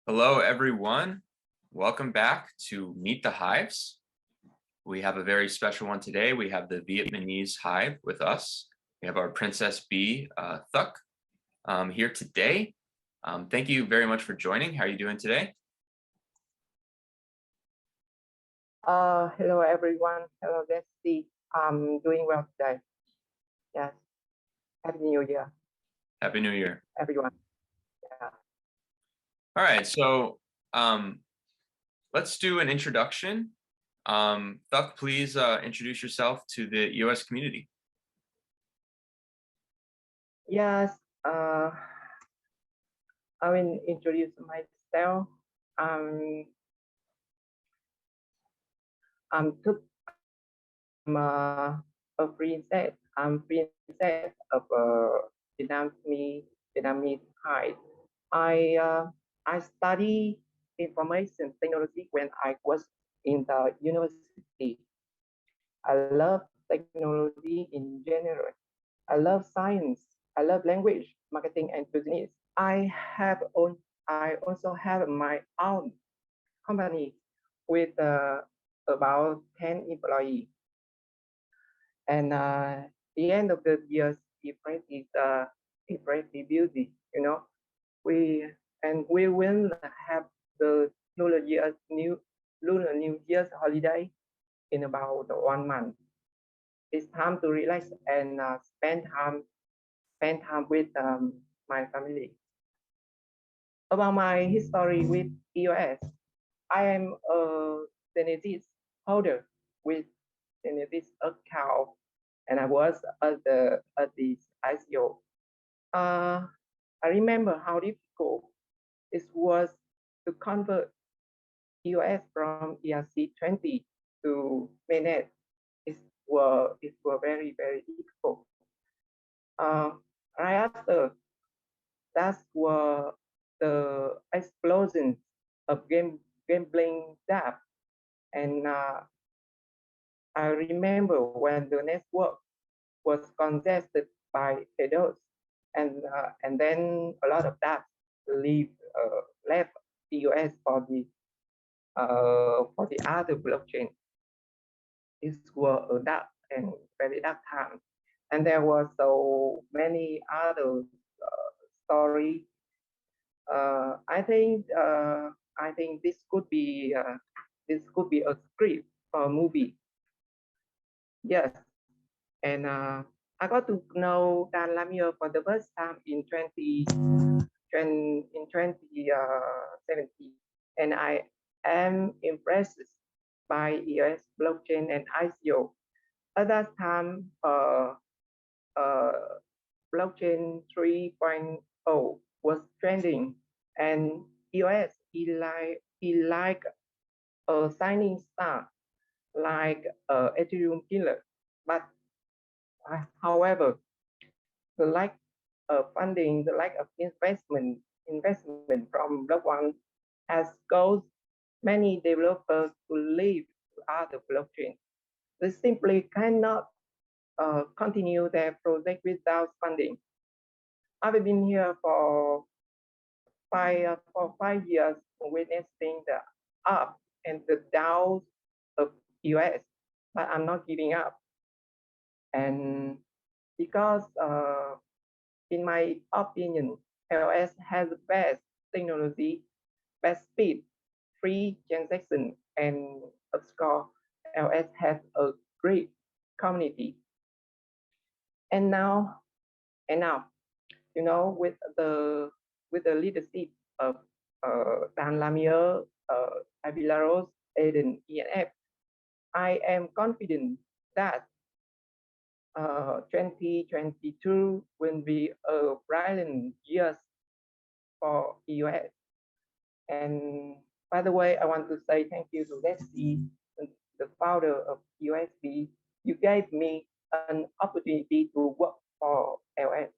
Hello, everyone. Welcome back to Meet the Hives. We have a very special one today. We have the Vietnamese Hive with us. We have our Princess Bee, Thuc, here today. Thank you very much for joining. How are you doing today? Hello everyone. Hello, Leslie. I'm doing well today. Yes. Happy New Year, Happy New Year. everyone. Yeah. All right, so let's do an introduction. Thuc, please introduce yourself to the US community. Yes. I will introduce myself. I'm Thức. I'm a princess. I'm princess of Vietnamese Hive. I study information technology when I was in the university. I love technology in general. I love science. I love language, marketing, and business. I also have my own company with about 10 employees. And the end of the year, different is pretty beauty. We will have the Lunar New Year's holiday in about 1 month. It's time to relax and spend time with my family. About my history with EOS, I am a Genesis holder with Genesis account, and I was at the ICO. I remember how difficult it was to convert EOS from ERC20 to mainnet. It were very difficult. Right after that were the explosion of gambling debt, and I remember when the network was congested by traders, and then a lot of that left EOS for the other blockchain. It was a dark and very dark time, and there were so many other stories. I think this could be a script for a movie. Yes, and I got to know Dan Lamieux for the first time in 2017, and I am impressed by EOS blockchain and ICO. At that time, blockchain 3.0 was trending, and EOS is like a shining star, like Ethereum killer. But however, the lack of funding, the lack of investment from Block One has caused many developers to leave other blockchains. They simply cannot continue their project without funding. I've been here for 5 years witnessing the up and the downs of US, but I'm not giving up. And because in my opinion, LS has the best technology, best speed, free transaction, and of course, LS has a great community. And now, with the leadership of Dan Lamieux, Abilaros, Aiden, ENF, I am confident that 2022 will be a brilliant year for EOS. And by the way, I want to say thank you to Leslie, the founder of USB. You gave me an opportunity to work for LS.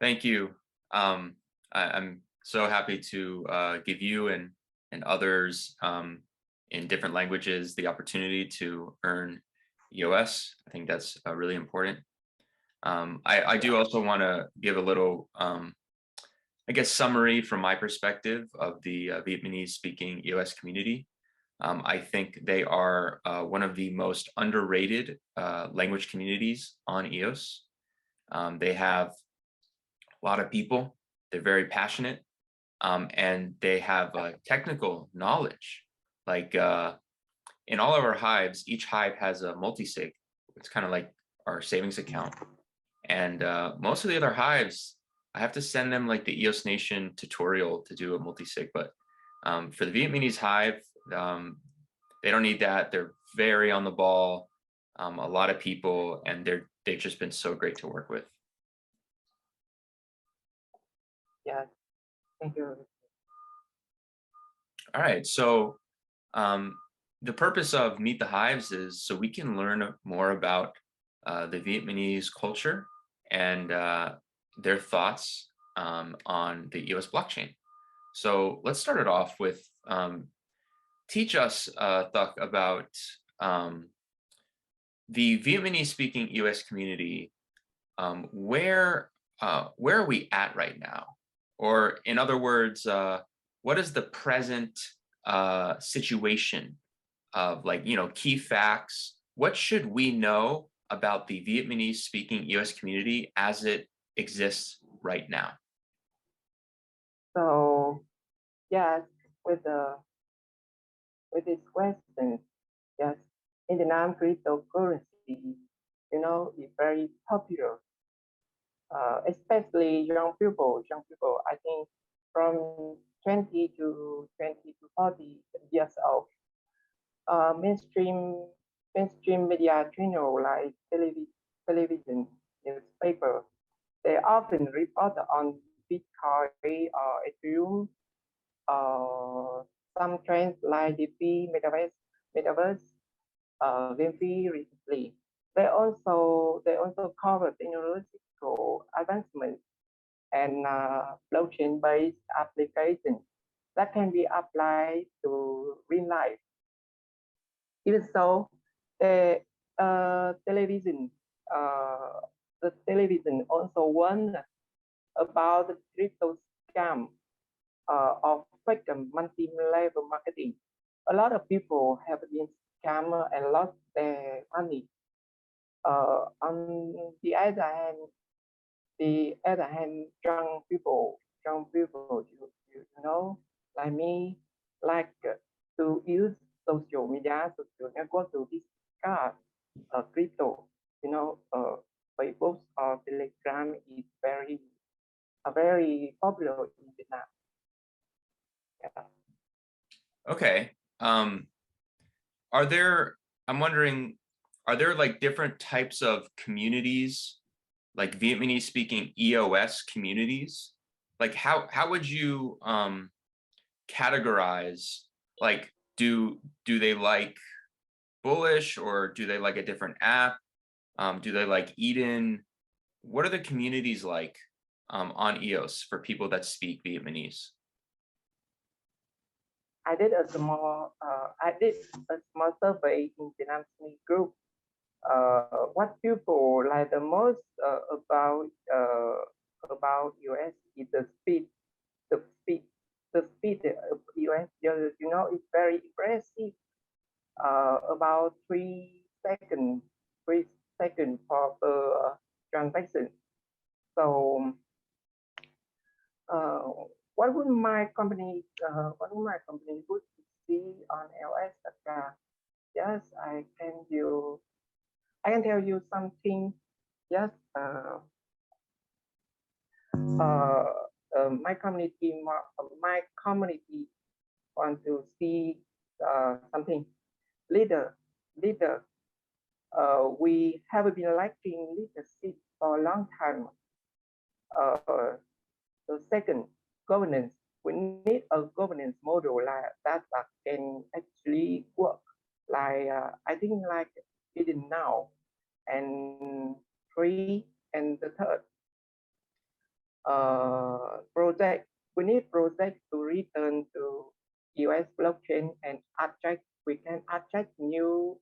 Thank you. I'm so happy to give you and others in different languages the opportunity to earn EOS. I think that's really important. I do also want to give a little I guess, summary from my perspective of the Vietnamese speaking EOS community. I think they are one of the most underrated language communities on EOS. They have a lot of people. They're very passionate, and they have technical knowledge. Like in all of our hives, each hive has a multi-sig. It's kind of like our savings account. And most of the other hives, I have to send them like the EOS Nation tutorial to do a multi-sig. But for the Vietnamese hive, they don't need that. They're very on the ball. A lot of people, and they've just been so great to work with. Yes, thank you. All right, so the purpose of Meet the Hives is so we can learn more about the Vietnamese culture and their thoughts on the EOS blockchain. So let's start it off with teach us, Thuc, about the Vietnamese-speaking EOS community. Where are we at right now? Or in other words, what is the present situation of, like, key facts? What should we know about the Vietnamese-speaking EOS community as it exists right now? So yes, with this question, yes, in Vietnam, cryptocurrency, is very popular, especially young people. Young people, I think, from 20 to 40 years old. Mainstream media channel like television, newspaper, they often report on Bitcoin or Ethereum, some trends like the metaverse, Game recently. They also cover technological advancements and blockchain-based applications that can be applied to real life. Even so, the television, uh, the television also warned about the crypto scam of fake multi-level marketing. A lot of people have been scammed and lost their money. On the other hand, young people, like me, like to use social network to discuss crypto. Facebook or Telegram is very popular in Vietnam. Yeah. Okay. Are there, I'm wondering, are there like different types of communities, like Vietnamese speaking EOS communities? Like how would you categorize, like, do they like Bullish, or do they like a different app? Do they like Eden? What are the communities like on EOS for people that speak Vietnamese? I did a small survey in Vietnamese group. What people like the most about US is the speed, the speed of US. It's very impressive. About 3 seconds, 3 seconds for transaction. So, uh, what would my company would see on LS? Yes, I can tell you something. Yes, uh, my community want to see something. Leader, leader. We have been lacking leadership for a long time. Uh, the second, governance. We need a governance model that can actually work. I think like it is now. And three, and the third, project. We need project to return to US blockchain and attract. We can attract new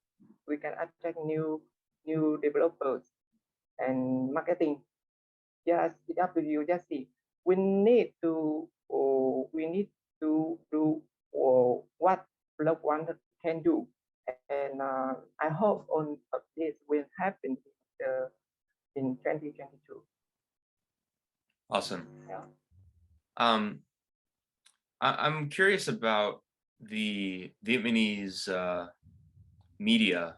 developers and marketing. Yes, it's up to you. Just see. we need to do what Block One can do, and I hope on this will happen in 2022. Awesome. Yeah. I'm curious about the Vietnamese media,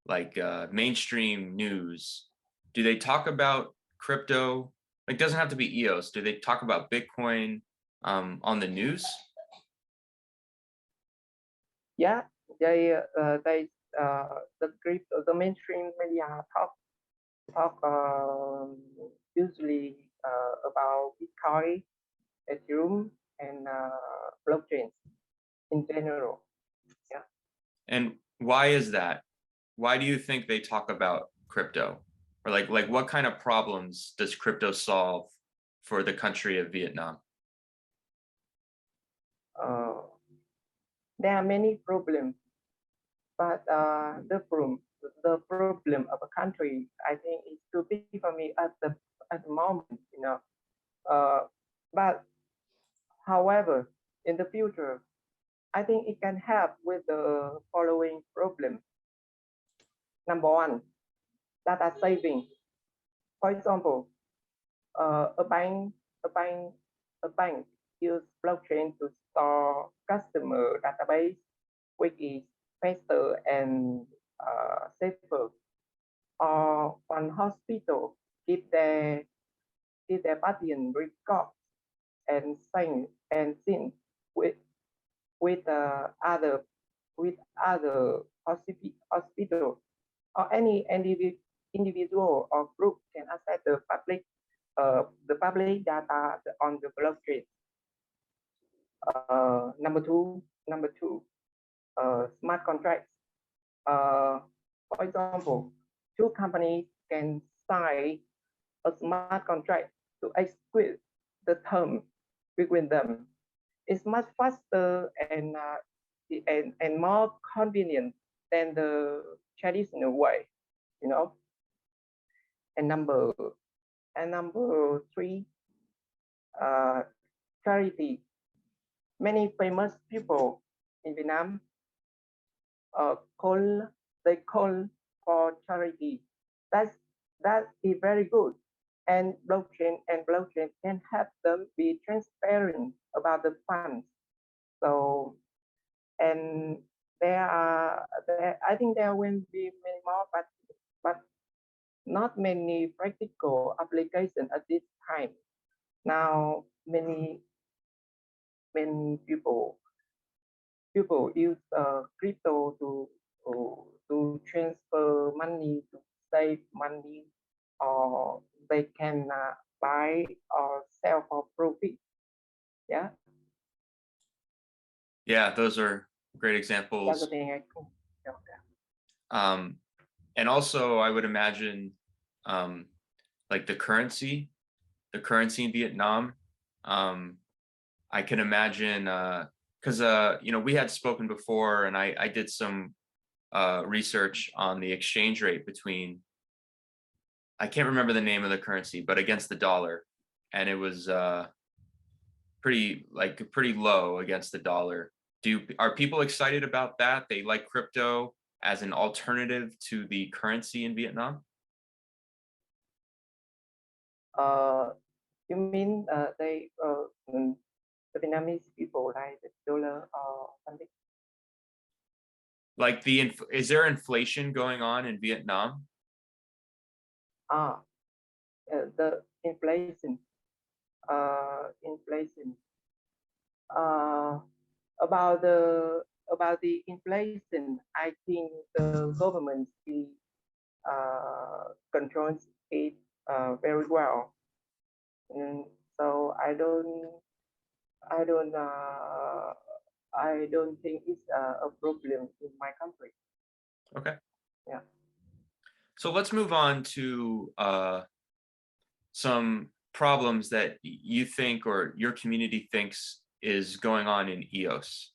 like mainstream news. Do they talk about crypto? Like, doesn't have to be EOS. Do they talk about Bitcoin on the news? Yeah, the mainstream media talk usually about Bitcoin, Ethereum, and blockchain in general. Yeah. And why is that? Why do you think they talk about crypto? Or like what kind of problems does crypto solve for the country of Vietnam? Uh, there are many problems, but the problem of a country, I think, is too big for me at the moment. Uh, but however, in the future, I think it can help with the following problem. Number one, data saving. For example, a bank, a bank, a bank use blockchain to store customer database, which is faster and safer. Or one hospital keep their patient records and sync with with other with other hospital, or any individual or group can access the public data on the blockchain. Number two, smart contracts. Uh, for example, two companies can sign a smart contract to execute the term between them. It's much faster and more convenient than the traditional way, you know. And number three, uh, charity. Many famous people in Vietnam uh, call they call for charity. That's that is very good. And blockchain can help them be transparent about the funds. So, and I think there will be many more, but not many practical applications at this time. Now, many people use crypto to transfer money, to save money, or they can buy or sell for profit. Yeah, Yeah, those are great that's the examples. thing I can tell them. And also, I would imagine um, like the currency in Vietnam. I can imagine because you know, we had spoken before, and I did some research on the exchange rate between, I can't remember the name of the currency, but against the dollar, and it was pretty low against the dollar. Are people excited about that? They like crypto as an alternative to the currency in Vietnam? Uh, you mean the Vietnamese people like the dollar or something? Like is there inflation going on in Vietnam? Ah, the inflation. Inflation. Uh, about the inflation, I think the government controls it very well. And so I don't I don't think it's a problem in my country. Okay. Yeah. So let's move on to some problems that you think or your community thinks is going on in EOS.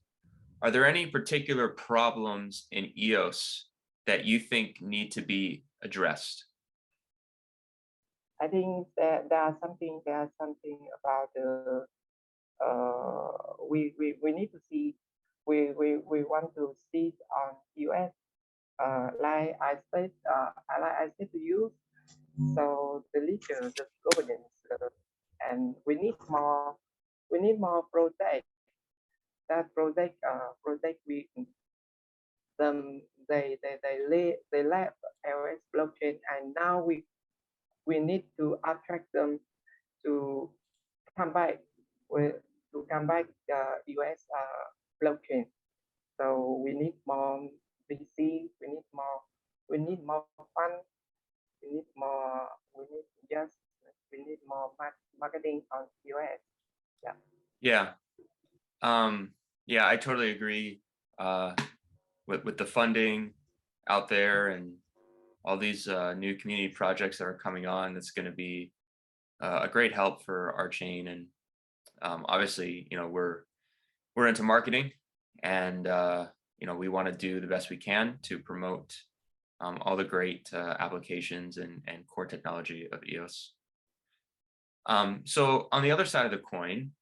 Are there any particular problems in EOS that you think need to be addressed? I think that there's something about the we need to see we want to see on US like I said to you, so the leader, the governance, and we need more project. That project we them they left LS blockchain, and now we need to attract them to come back with to come back US blockchain. So we need more VC, we need more fund, we need more, just we need more marketing on US. Yeah. Yeah. Yeah, I totally agree with the funding out there and all these new community projects that are coming on. That's going to be a great help for our chain. And obviously, we're into marketing, and we want to do the best we can to promote all the great applications and core technology of EOS. So on the other side of the coin,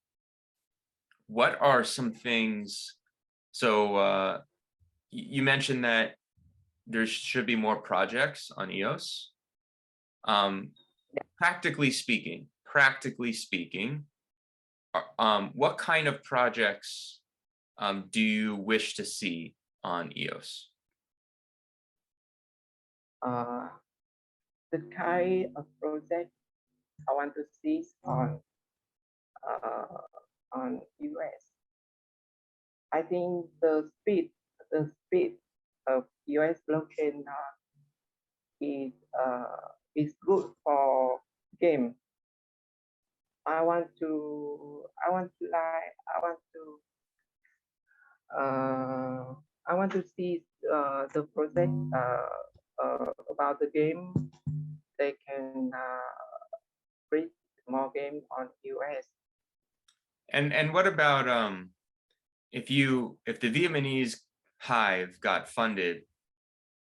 what are some things? So you mentioned that there should be more projects on EOS. Practically speaking, what kind of projects do you wish to see on EOS? The kind of project I want to see on US. I think the speed of US blockchain is is good for game. I want to see the project about the game. They can bring more game on US. And what about if the Vietnamese Hive got funded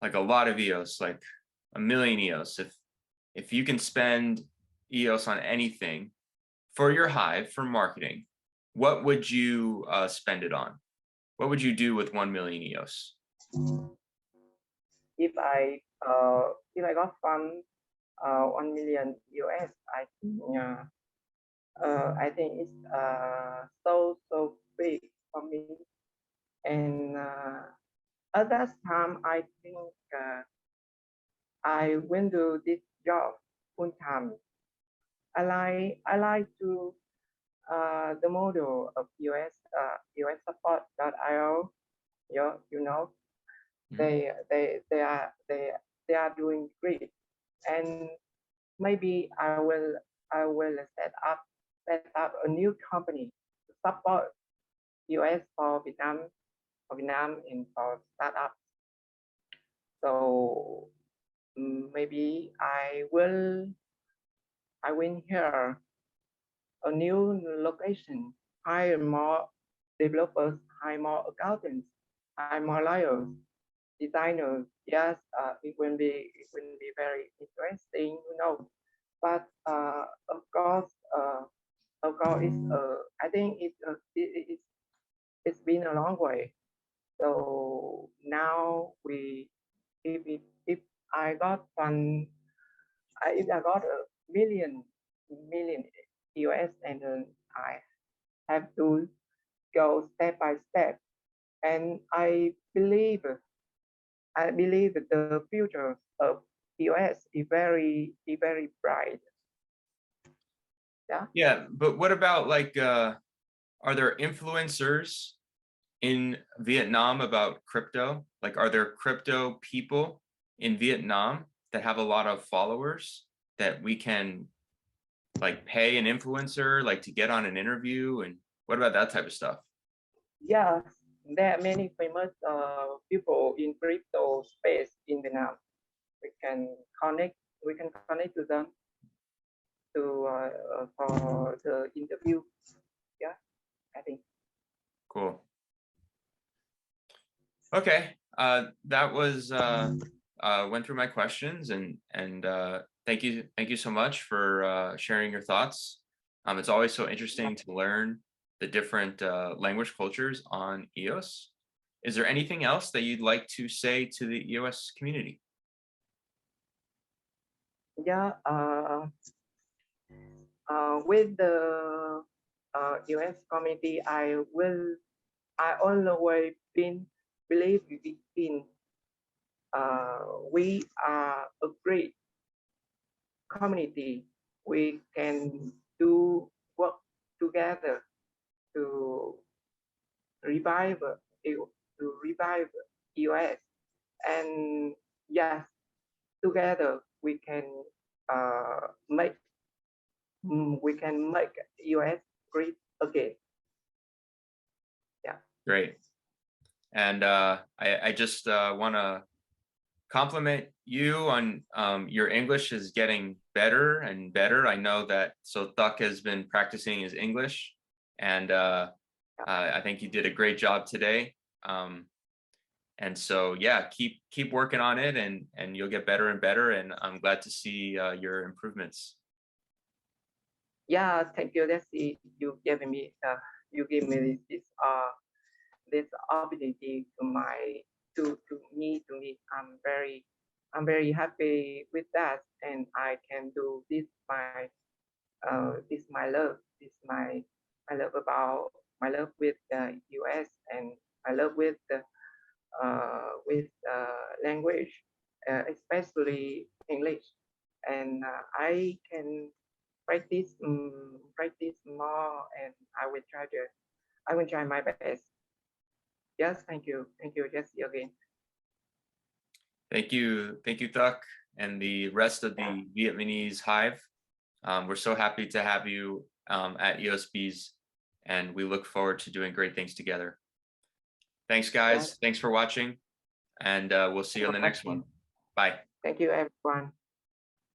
like a lot of EOS, like 1 million EOS, if you can spend EOS on anything for your Hive for marketing, what would you spend it on? What would you do with 1 million EOS? If I got fund 1 million US, I think it's so big for me. And at that time, I think I went to this job full time. I like to the model of US support.io. You know, they are doing great, and maybe I will set up a new company to support US for Vietnam and for startups. So maybe I will here a new location, hire more developers, hire more accountants, hire more lawyers, designers. Yes, it will be very interesting, But of course, I think it's been a long way. So now if I got fund, if I got a million US, and I have to go step by step, and I believe the future of US is very bright. Yeah. Yeah, but what about like are there influencers in Vietnam about crypto? Like, are there crypto people in Vietnam that have a lot of followers that we can like pay an influencer like to get on an interview? And what about that type of stuff? Yes, there are many famous people in crypto space in Vietnam. We can connect to them to for the interview. Yeah, I think. Cool. Okay, that was went through my questions, and thank Thank you so much for sharing your thoughts. It's always so interesting to learn the different language cultures on EOS. Is there anything else that you'd like to say to the EOS community? Yeah, with the US community, I always believe in we are a great community. We can do work together to revive to revive US, and yes, together make we can make US great again. Yeah. Great. And I just want to compliment you on your English is getting better and better. I know that so Thuck has been practicing his English, and I think you did a great job today. And so yeah, keep working on it, and you'll get better and better. And I'm glad to see your improvements. Yeah, thank you. That's it. You gave me this opportunity to me. I'm very happy with that, and I can do this my love. My love about my love with the US, and my love with language, especially English. And I can practice more, and I will try my best. Yes, thank you, Jesse again. Thank you, Thuck, and the rest of the Vietnamese Hive. We're so happy to have you at EOSBs, and we look forward to doing great things together. Thanks, guys. Yes. Thanks for watching, and we'll see you on the next one. Bye. Thank you, everyone.